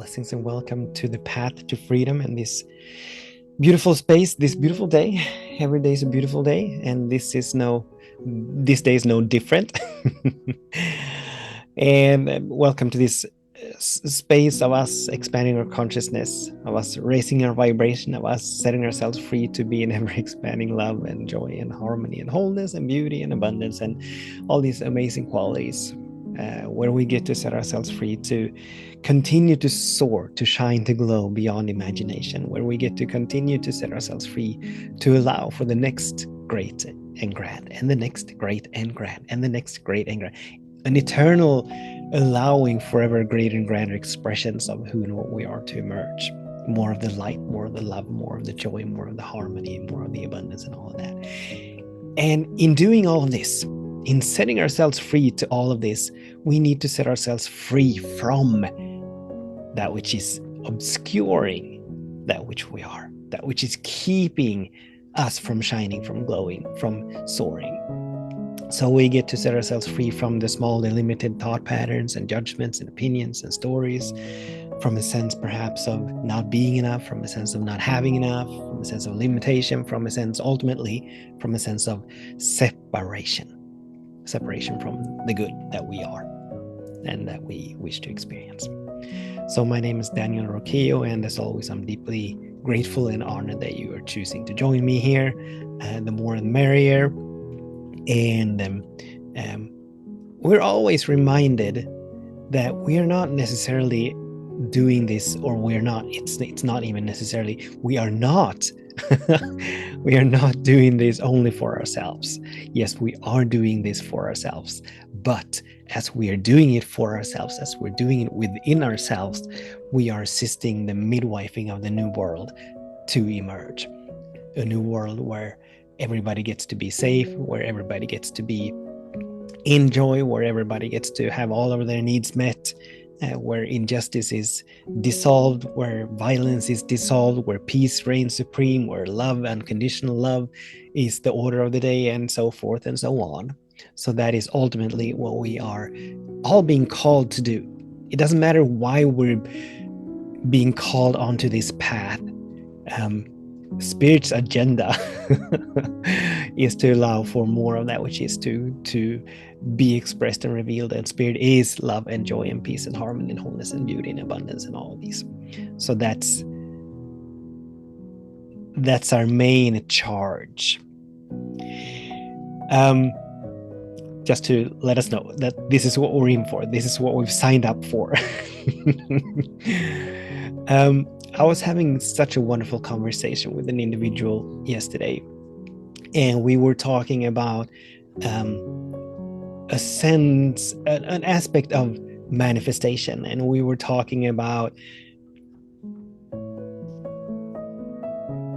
Blessings and welcome to the path to freedom and this beautiful space, this beautiful day. Every day is a beautiful day, and this day is no different. And welcome to this space of us expanding our consciousness, of us raising our vibration, of us setting ourselves free to be in ever-expanding love and joy and harmony and wholeness and beauty and abundance and all these amazing qualities, where we get to set ourselves free to continue to soar, to shine, to glow beyond imagination, where we get to continue to set ourselves free to allow for the next great and grand, and the next great and grand, and the next great and grand, an eternal allowing forever greater and grander expressions of who and what we are to emerge. More of the light, more of the love, more of the joy, more of the harmony, more of the abundance, and all of that. And in doing all of this, in setting ourselves free to all of this, we need to set ourselves free from that which is obscuring that which we are, that which is keeping us from shining, from glowing, from soaring. So we get to set ourselves free from the small, limited thought patterns and judgments and opinions and stories, from a sense perhaps of not being enough, from a sense of not having enough, from a sense of limitation, from a sense, ultimately, from a sense of separation from the good that we are and that we wish to experience. So my name is Daniel Roquillo, and as always, I'm deeply grateful and honored that you are choosing to join me here. The more the merrier. And we're always reminded that we are not necessarily doing this, or we're not, it's not even necessarily, we are not we are not doing this only for ourselves. Yes, we are doing this for ourselves, but as we are doing it for ourselves, as we're doing it within ourselves, we are assisting the midwifing of the new world to emerge. A new world where everybody gets to be safe, where everybody gets to be in joy, where everybody gets to have all of their needs met, where injustice is dissolved, where violence is dissolved, where peace reigns supreme, where love, unconditional love, is the order of the day, and so forth and so on. So that is ultimately what we are all being called to do. It doesn't matter why we're being called onto this path. Spirit's agenda is to allow for more of that which is to be expressed and revealed, and Spirit is love and joy and peace and harmony and wholeness and beauty and abundance and all of these. So that's our main charge. Just to let us know that this is what we're in for. This is what we've signed up for. I was having such a wonderful conversation with an individual yesterday, and we were talking about a sense, an aspect of manifestation, and we were talking about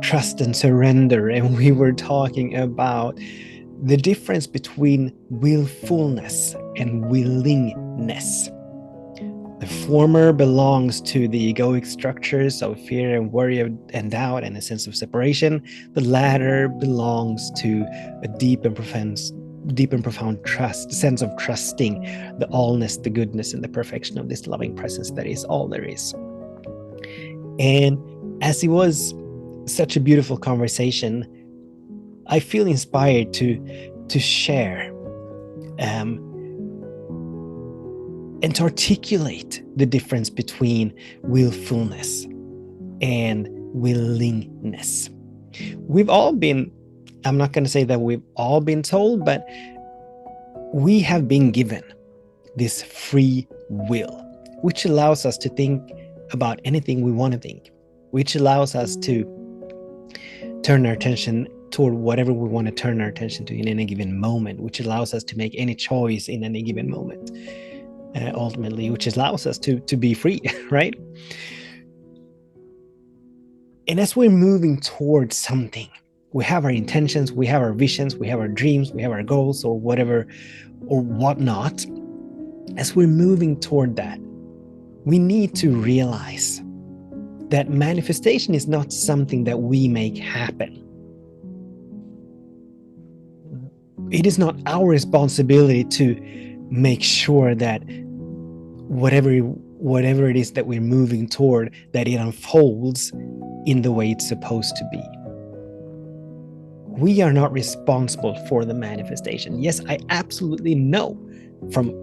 trust and surrender, and we were talking about the difference between willfulness and willingness. The former belongs to the egoic structures of fear and worry and doubt and a sense of separation. The latter belongs to a deep and profound trust, sense of trusting the allness, the goodness, and the perfection of this loving presence that is all there is. And as it was such a beautiful conversation, I feel inspired to share and to articulate the difference between willfulness and willingness. We've all been, I'm not going to say that we've all been told, but we have been given this free will, which allows us to think about anything we want to think, which allows us to turn our attention toward whatever we want to turn our attention to in any given moment, which allows us to make any choice in any given moment. Ultimately, which allows us to be free, right? And as we're moving towards something, we have our intentions, we have our visions, we have our dreams, we have our goals, or whatever, or whatnot. As we're moving toward that, we need to realize that manifestation is not something that we make happen. It is not our responsibility to make sure that whatever whatever it is that we're moving toward, that it unfolds in the way it's supposed to be. We are not responsible for the manifestation. Yes, I absolutely know from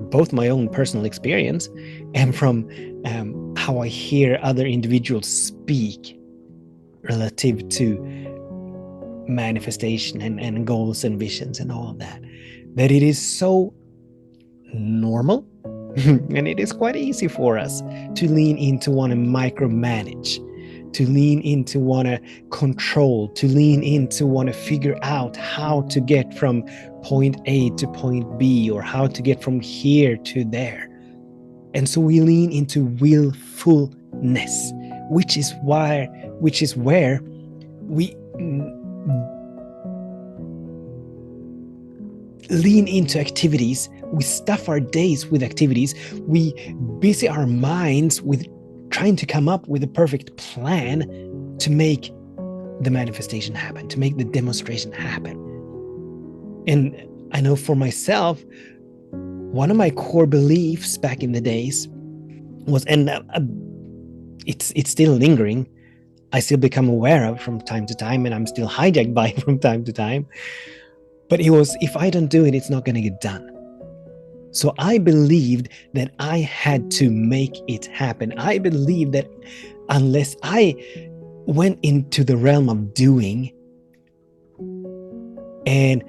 both my own personal experience and from how I hear other individuals speak relative to manifestation and goals and visions and all of that, that it is so normal and it is quite easy for us to lean into want to micromanage, to lean into want to control, to lean into want to figure out how to get from point A to point B, or how to get from here to there. And so we lean into willfulness, which is where we lean into activities. We stuff our days with activities. We busy our minds with trying to come up with a perfect plan to make the manifestation happen, to make the demonstration happen. And I know for myself, one of my core beliefs back in the days was, and it's still lingering, I still become aware of from time to time, and I'm still hijacked by it from time to time. But it was, if I don't do it, it's not going to get done. So I believed that I had to make it happen. I believed that unless I went into the realm of doing and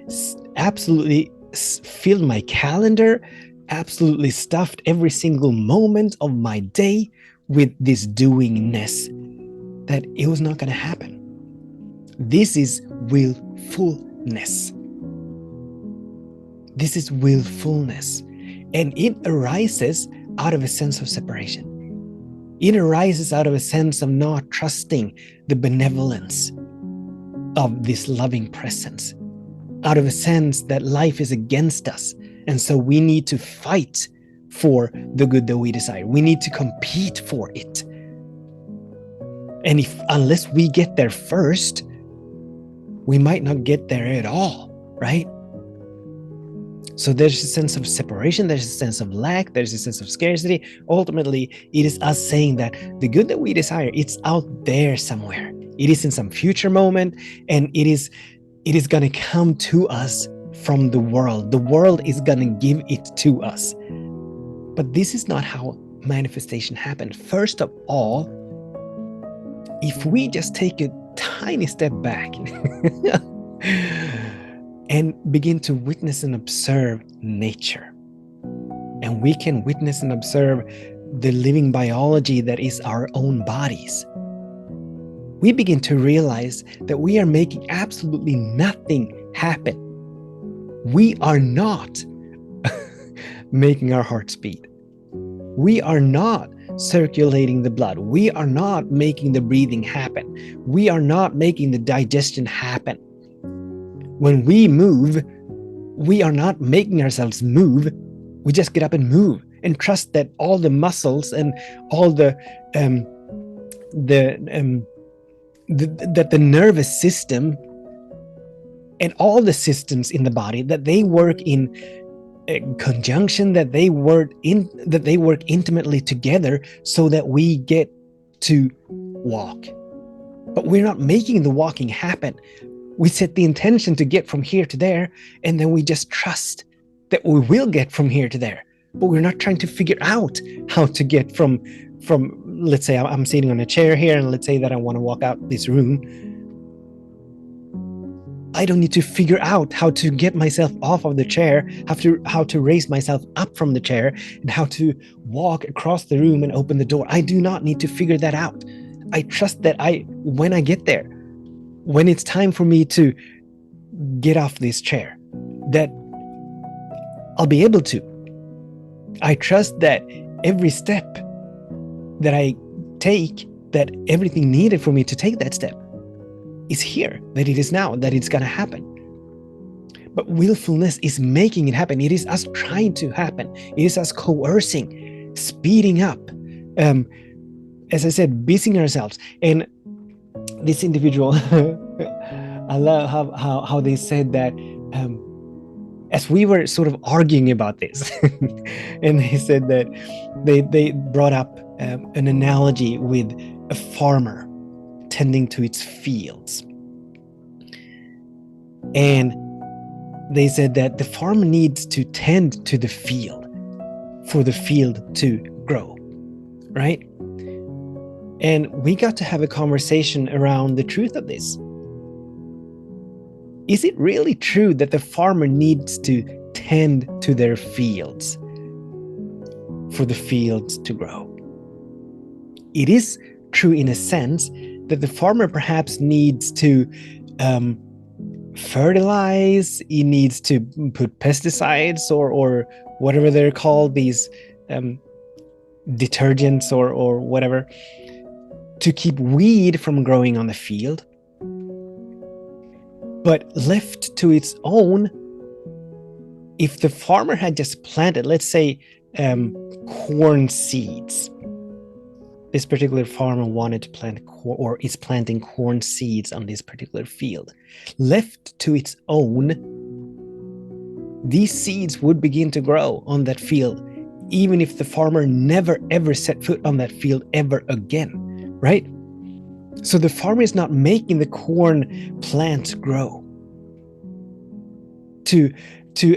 absolutely filled my calendar, absolutely stuffed every single moment of my day with this doingness, that it was not going to happen. This is willfulness. This is willfulness. And it arises out of a sense of separation. It arises out of a sense of not trusting the benevolence of this loving presence, out of a sense that life is against us. And so we need to fight for the good that we desire. We need to compete for it. And unless we get there first, we might not get there at all, right? So there's a sense of separation, there's a sense of lack, there's a sense of scarcity. Ultimately, it is us saying that the good that we desire, it's out there somewhere. It is in some future moment, and it is going to come to us from the world. The world is going to give it to us. But this is not how manifestation happens. First of all, if we just take a tiny step back and begin to witness and observe nature, and we can witness and observe the living biology that is our own bodies, we begin to realize that we are making absolutely nothing happen. We are not making our hearts beat. We are not circulating the blood. We are not making the breathing happen. We are not making the digestion happen. When we move, we are not making ourselves move. We just get up and move and trust that all the muscles and all that the nervous system and all the systems in the body, that they work in conjunction, that they work intimately together so that we get to walk. But we're not making the walking happen. We set the intention to get from here to there, and then we just trust that we will get from here to there. But we're not trying to figure out how to get from let's say I'm sitting on a chair here, and let's say that I want to walk out this room. I don't need to figure out how to get myself off of the chair, how to raise myself up from the chair, and how to walk across the room and open the door. I do not need to figure that out. I trust that when I get there, when it's time for me to get off this chair, that I'll be able to. I trust that every step that I take, that everything needed for me to take that step is here, that it is now, that it's going to happen. But willfulness is making it happen. It is us trying to happen. It is us coercing, speeding up, as I said, busying ourselves. And this individual, I love how they said that as we were sort of arguing about this, and they said that they brought up an analogy with a farmer tending to its fields. And they said that the farmer needs to tend to the field for the field to grow, right? And we got to have a conversation around the truth of this. Is it really true that the farmer needs to tend to their fields for the fields to grow? It is true in a sense that the farmer perhaps needs to fertilize, he needs to put pesticides or whatever they're called, these detergents or whatever, to keep weed from growing on the field. But left to its own, if the farmer had just planted, let's say, corn seeds, this particular farmer wanted to plant corn, or is planting corn seeds on this particular field. Left to its own, these seeds would begin to grow on that field, even if the farmer never ever set foot on that field ever again, right? So the farmer is not making the corn plants grow. To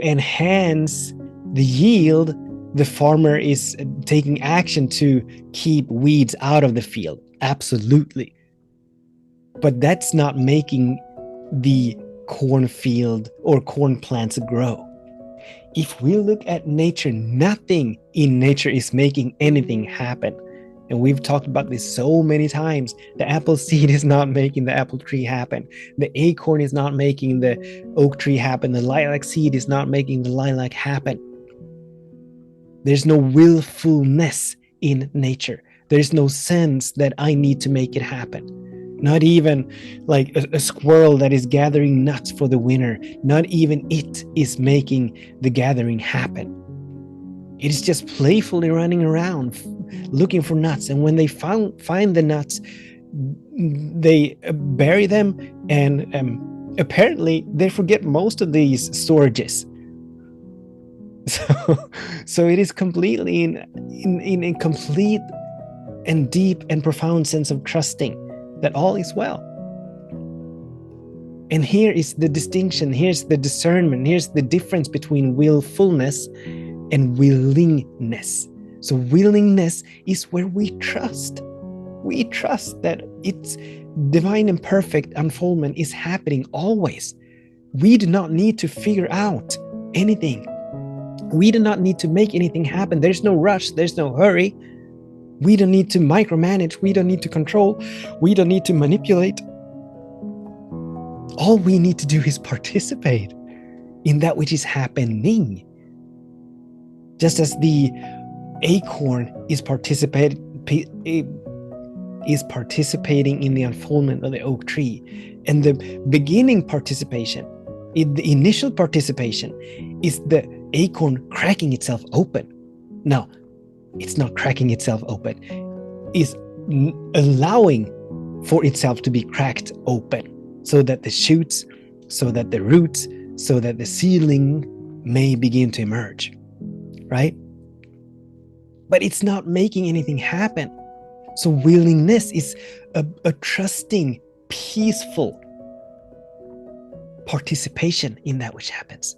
enhance the yield, the farmer is taking action to keep weeds out of the field. Absolutely. But that's not making the cornfield or corn plants grow. If we look at nature, nothing in nature is making anything happen. And we've talked about this so many times. The apple seed is not making the apple tree happen. The acorn is not making the oak tree happen. The lilac seed is not making the lilac happen. There's no willfulness in nature. There's no sense that I need to make it happen. Not even like a squirrel that is gathering nuts for the winter. Not even it is making the gathering happen. It is just playfully running around looking for nuts. And when they find the nuts, they bury them, and apparently they forget most of these storages. So it is completely in a complete and deep and profound sense of trusting that all is well. And here is the distinction, here's the discernment, here's the difference between willfulness and willingness. So willingness is where we trust. We trust that its divine and perfect unfoldment is happening always. We do not need to figure out anything. We do not need to make anything happen. There's no rush. There's no hurry. We don't need to micromanage. We don't need to control. We don't need to manipulate. All we need to do is participate in that which is happening. Just as the acorn is participating in the unfoldment of the oak tree, and the beginning participation, the initial participation, is the acorn cracking itself open. Now, it's not cracking itself open, it's allowing for itself to be cracked open, so that the shoots, so that the roots, so that the seedling may begin to emerge, right? But it's not making anything happen. So willingness is a trusting, peaceful participation in that which happens.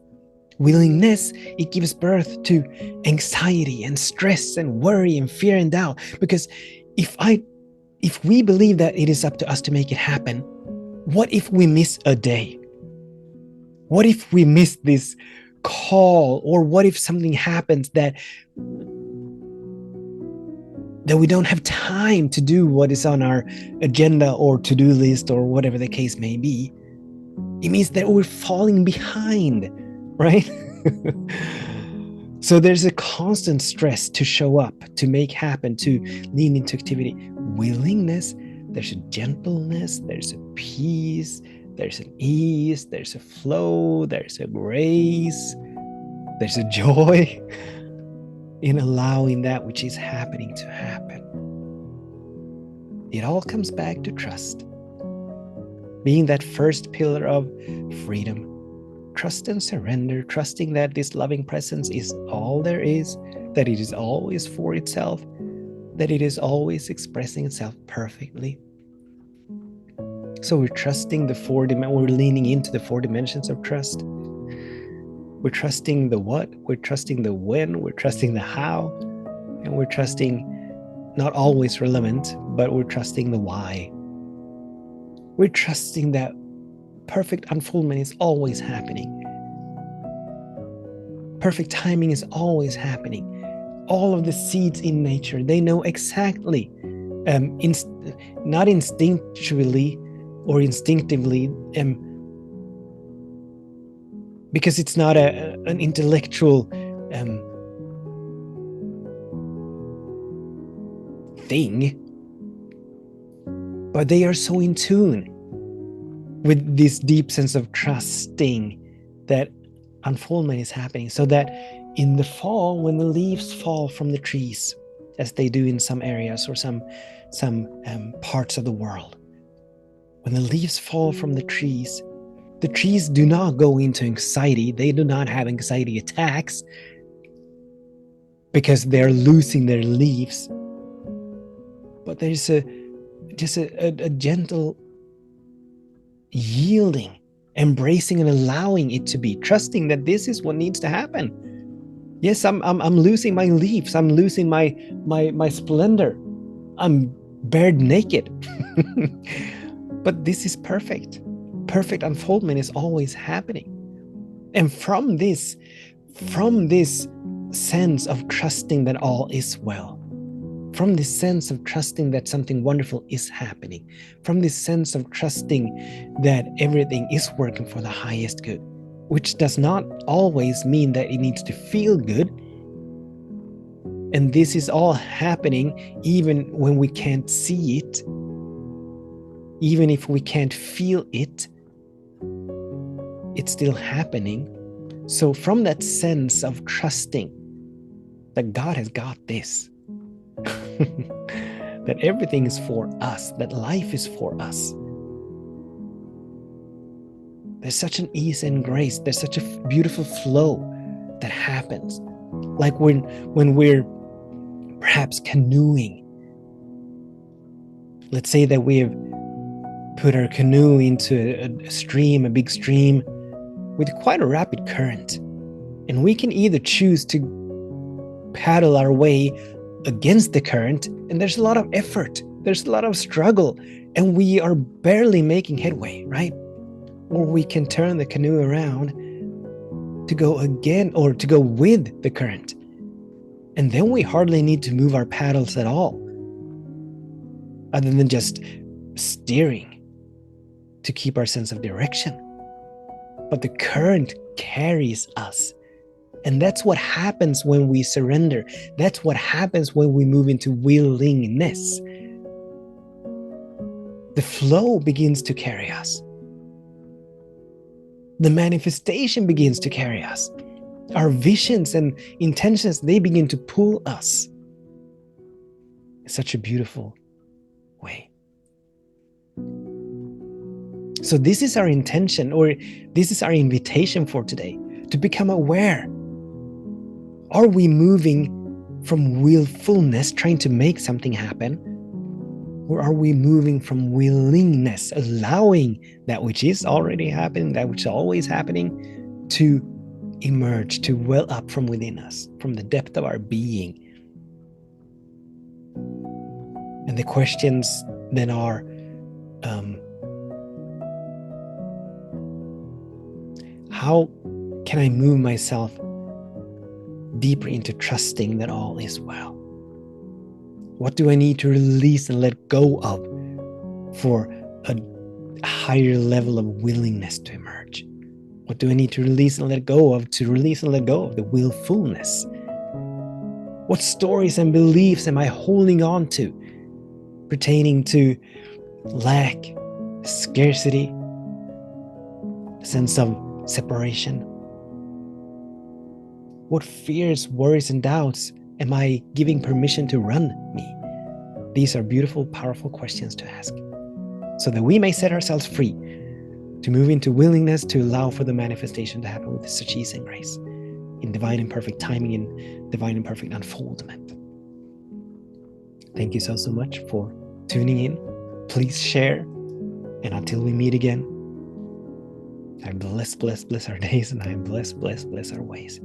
Willingness, it gives birth to anxiety and stress and worry and fear and doubt. Because if we believe that it is up to us to make it happen, what if we miss a day? What if we miss this call? Or what if something happens that we don't have time to do what is on our agenda or to-do list or whatever the case may be? It means that we're falling behind, right? So there's a constant stress to show up, to make happen, to lean into activity. Willingness, there's a gentleness, there's a peace, there's an ease, there's a flow, there's a grace, there's a joy in allowing that which is happening to happen. It all comes back to trust, being that first pillar of freedom, trust and surrender, trusting that this loving presence is all there is, that it is always for itself, that it is always expressing itself perfectly. So we're trusting we're leaning into the 4 dimensions of trust. We're trusting the what, we're trusting the when, we're trusting the how, and we're trusting, not always relevant, but we're trusting the why. We're trusting that perfect unfoldment is always happening. Perfect timing is always happening. All of the seeds in nature, they know exactly, not instinctually or instinctively, because it's not an intellectual thing, but they are so in tune with this deep sense of trusting that unfoldment is happening. So that in the fall, when the leaves fall from the trees, as they do in some areas or some parts of the world, when the leaves fall from the trees do not go into anxiety. They do not have anxiety attacks because they're losing their leaves. But there's just a gentle yielding, embracing and allowing it to be, trusting that this is what needs to happen. Yes, I'm losing my leaves. I'm losing my splendor. I'm bared naked. But this is perfect. Perfect unfoldment is always happening. And from this sense of trusting that all is well, from this sense of trusting that something wonderful is happening, from this sense of trusting that everything is working for the highest good, which does not always mean that it needs to feel good. And this is all happening even when we can't see it, even if we can't feel it, it's still happening. So from that sense of trusting that God has got this, that everything is for us, that life is for us, there's such an ease and grace, there's such a beautiful flow that happens. Like when we're perhaps canoeing. Let's say that we have put our canoe into a stream, a big stream, with quite a rapid current. And we can either choose to paddle our way against the current, and there's a lot of effort, there's a lot of struggle, and we are barely making headway, right? Or we can turn the canoe around to go again, or to go with the current. And then we hardly need to move our paddles at all, other than just steering to keep our sense of direction. But the current carries us. And that's what happens when we surrender. That's what happens when we move into willingness. The flow begins to carry us. The manifestation begins to carry us. Our visions and intentions, they begin to pull us in such a beautiful way. So this is our intention, or this is our invitation for today, to become aware. Are we moving from willfulness, trying to make something happen? Or are we moving from willingness, allowing that which is already happening, that which is always happening, to emerge, to well up from within us, from the depth of our being? And the questions then are, how can I move myself deeper into trusting that all is well? What do I need to release and let go of for a higher level of willingness to emerge? What do I need to release and let go of to release and let go of the willfulness? What stories and beliefs am I holding on to pertaining to lack, scarcity, a sense of separation? What fears, worries, and doubts am I giving permission to run me? These are beautiful, powerful questions to ask, so that we may set ourselves free to move into willingness to allow for the manifestation to happen with such ease and grace, in divine and perfect timing, in divine and perfect unfoldment. Thank you so much for tuning in. Please share. And until we meet again, I bless our days, and I bless our ways.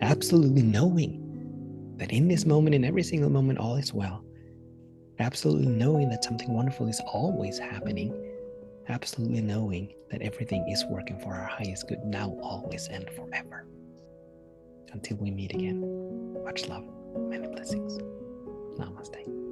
Absolutely knowing that in this moment, in every single moment, all is well. Absolutely knowing that something wonderful is always happening. Absolutely knowing that everything is working for our highest good now, always, and forever. Until we meet again, much love, many blessings. Namaste.